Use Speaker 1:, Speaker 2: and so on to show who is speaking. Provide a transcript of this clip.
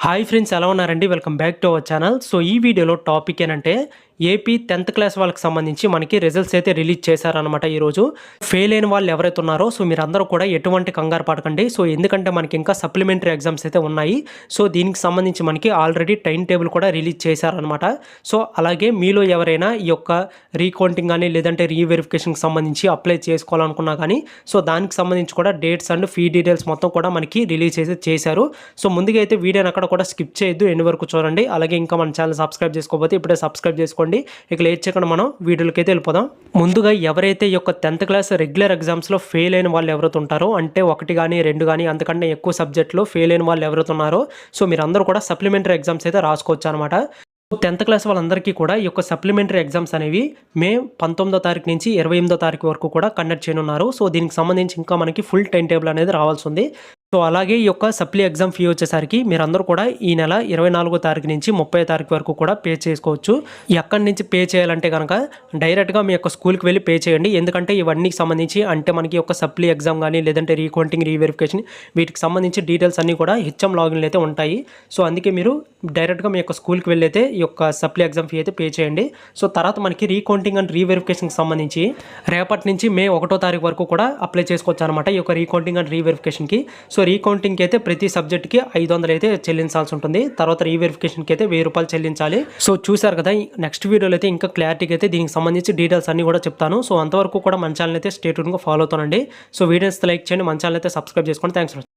Speaker 1: Hi friends, ఎలా ఉన్నారండి? Welcome back to our channel. So ఈ వీడియోలో టాపిక్ ఏంటంటే ఏపీ 10th క్లాస్ వాళ్ళకి సంబంధించి మనకి రిజల్ట్స్ అయితే రిలీజ్ చేశారనమాట ఈరోజు. ఫెయిల్ అయిన వాళ్ళు ఎవరైతే ఉన్నారో సో మీరందరూ కూడా ఎటువంటి కంగారు పడకండి. సో ఎందుకంటే మనకి ఇంకా సప్లిమెంటరీ ఎగ్జామ్స్ అయితే ఉన్నాయి. సో దీనికి సంబంధించి మనకి ఆల్రెడీ టైం టేబుల్ కూడా రిలీజ్ చేశారనమాట. సో అలాగే మీలో ఎవరైనా ఈ యొక్క రీకౌంటింగ్ కానీ లేదంటే రీవెరిఫికేషన్కి సంబంధించి అప్లై చేసుకోవాలనుకున్నా కానీ సో దానికి సంబంధించి కూడా డేట్స్ అండ్ ఫీ డీటెయిల్స్ మొత్తం కూడా మనకి రిలీజ్ చేశారు. సో ముందుగా అయితే వీడియోని అక్కడ కూడా స్కిప్ చేయొద్దు, ఎండ్ వరకు చూడండి. అలాగే ఇంకా మన ఛానల్ సబ్స్క్రైబ్ చేసుకోకపోతే ఇప్పుడే సబ్స్క్రైబ్ చేసుకోండి. ఇక లేట్ చేయకుండా మనం వీడియోలకి అయితే వెళ్ళిపోదాం. ముందుగా ఎవరైతే ఈ యొక్క 10th క్లాస్ రెగ్యులర్ ఎగ్జామ్స్లో ఫెయిల్ అయిన వాళ్ళు ఎవరైతే ఉంటారో, అంటే 1 కానీ 2 కానీ అంతకంటే ఎక్కువ సబ్జెక్టులో ఫెయిల్ అయిన వాళ్ళు ఎవరైతే ఉన్నారో సో మీరందరూ కూడా సప్లిమెంటరీ ఎగ్జామ్స్ అయితే రాసుకోవచ్చు అనమాట. 10th క్లాస్ వాళ్ళందరికీ కూడా ఈ యొక్క సప్లిమెంటరీ ఎగ్జామ్స్ అనేవి మే 19వ తారీఖు నుంచి 28వ తారీఖు వరకు కూడా కండక్ట్ చేయనున్నారు. సో దీనికి సంబంధించి ఇంకా మనకి ఫుల్ టైం టేబుల్ అనేది రావాల్సి ఉంది. సో అలాగే ఈ యొక్క సప్లీ ఎగ్జామ్ ఫీ వచ్చేసరికి మీరందరూ కూడా ఈ నెల 24వ తారీఖు నుంచి 30వ తారీఖు వరకు కూడా పే చేసుకోవచ్చు. ఎక్కడి నుంచి పే చేయాలంటే కనుక డైరెక్ట్గా మీ యొక్క స్కూల్కి వెళ్ళి పే చేయండి. ఎందుకంటే ఇవన్నీ సంబంధించి అంటే మనకి యొక్క సప్లీ ఎగ్జామ్ కానీ లేదంటే రీకౌంటింగ్ రీవెరిఫికేషన్ వీటికి సంబంధించి డీటెయిల్స్ అన్నీ కూడా హెచ్ఎం లాగిన్లు అయితే ఉంటాయి. సో అందుకే మీరు డైరెక్ట్గా మీ యొక్క స్కూల్కి వెళ్ళి అయితే ఈ యొక్క సప్లీ ఎగ్జామ్ ఫీ అయితే పే చేయండి. సో తర్వాత మనకి రీకౌంటింగ్ అండ్ రీవెరిఫికేషన్కి సంబంధించి రేపటి నుంచి మే 1వ తారీఖు వరకు కూడా అప్లై చేసుకోవచ్చు అనమాట ఈ యొక్క రీకౌంటింగ్ అండ్ రీవెరిఫికేషన్కి. సో రీకౌంటింగ్కి అయితే ప్రతి సబ్జెక్ట్కి 500 అయితే చెల్లించాల్సి ఉంటుంది. తర్వాత రీవెరిఫికేషన్కి అయితే 1000 రూపాయలు చెల్లించాలి. సో చూసారు కదా, నెక్స్ట్ వీడియోలో అయితే ఇంకా క్లారిటీగా అయితే దీనికి సంబంధించి డీటెయిల్స్ అన్ని కూడా చెప్తాను. సో అంతవరకు కూడా మన ఛానల్ అయితే స్టే ట్యూన్గా ఫాలో అవుతానండి. సో వీడియోస్ లైక్ చేయండి, మన ఛానల్ అయితే సబ్స్క్రైబ్ చేసుకోండి. థ్యాంక్స్.